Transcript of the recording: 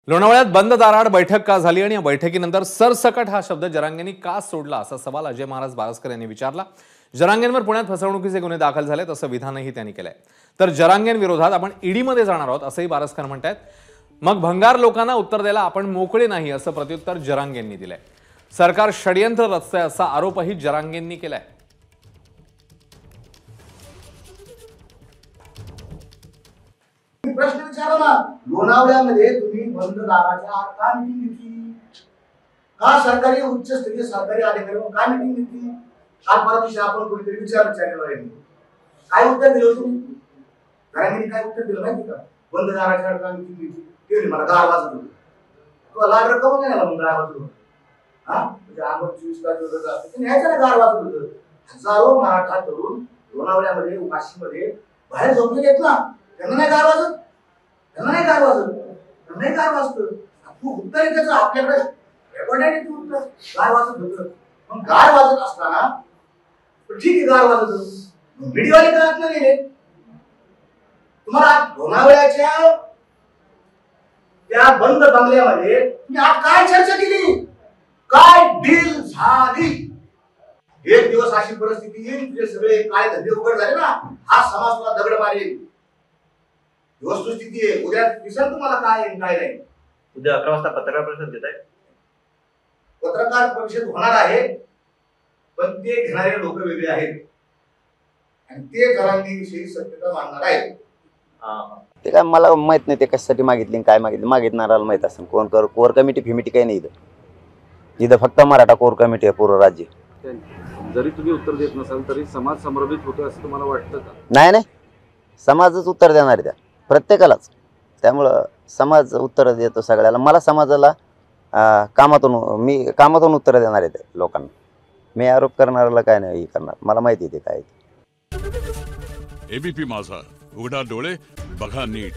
लोणावळ्यात बंद दाराआड बैठक का झाली आणि या बैठकीनंतर सरसकट हा शब्द जरांगेंनी का सोडला असा सवाल अजय महाराज बारसकर यांनी विचारला। जरांगेंवर पुण्यात फसवणुकीचे गुन्हे दाखल झाले तसं विधानही त्यांनी केलंय। तर जरांगेंविरोधात आपण ईडीमध्ये जाणार आहोत असंही बारसकर म्हणतात। मग भंगार लोकांना उत्तर द्यायला आपण मोकळे नाही असं प्रत्युत्तर जरांगेंनी दिलंय। सरकार षडयंत्र रचतंय असा आरोपही जरांगेंनी केलाय। प्रश्न विचारा ना, लोणावळ्यामध्ये तुम्ही बंद दाराच्या आत का मीटिंग घेतली? का सरकारी उच्चस्तरीय सरकारी अधिकारी का मीटिंग घेतली? काल परवा दिवशी आपण कुठेतरी विचारलं चॅनलवर, काय उत्तर दिलं तुम्ही? घरांनी काय उत्तर दिलं माहिती का? बंद दाराच्या आत का मीटिंग घेतली? ते मला गार वाजत होतं. तुला लाड रक्कम नाही आला मग गार वाजत होतं. हा म्हणजे आम्हाला 24 तास होतं असतं न्यायचं ना गार वाजत होतं. हजारो मराठा तरुण लोणावळ्यामध्ये वाशीमध्ये बाहेर झोपले आहेत ना, त्यांना नाही गार वाजत, त्यांना नाही गार वाजत, त्यांना नाही गार वाजतं. तू उत्तर त्याचं आपल्याकडे रेकॉर्ड आहे, तू उत्तर गार वाजत होतं. मग गार वाजत असताना ठीक आहे, गार वाजत होतं, व्हिडिओवाले का आत गेले? तुम्हाला लोणावळ्याच्या त्या बंद बंगल्यामध्ये तुम्ही आज काय चर्चा केली? काय डील झाली? एक दिवस अशी परिस्थिती येईल तुझे सगळे काय धंदे उघड झाले ना, हा समाज तुला दगड मारेल. वस्तुस्थिती आहे, उद्या दिसेल तुम्हाला काय आहे काय नाही. उद्या 11 वाजता पत्रकार परिषद घेत आहे. पत्रकार परिषद होणार आहे, पण ते घेणारे लोक वेगळे आहेत आणि ते जरांगेविषयी सत्यता मानणार आहेत. ते काय मला माहित नाही ते कशासाठी मागितले काय मागितले, मागितणाराला माहित असेल. कोण कोर कमिटी फिमिटी काही नाही इथं फक्त मराठा कोर कमिटी आहे पूर्ण राज्य. जरी तुम्ही उत्तर देत नसाल तरी समाज समर्पित होतो असं तुम्हाला वाटतं का? नाही, समाजच उत्तर देणार आहे त्या प्रत्येकालाच. त्यामुळं समाज उत्तर देतो सगळ्याला. मला समाजाला मी कामातून उत्तर देणार आहे लोकांना. मी आरोप करणाऱ्याला काय नाही करणार, मला माहिती आहे ते काय. एबीपी माझा, उघडा डोळे बघा नीट.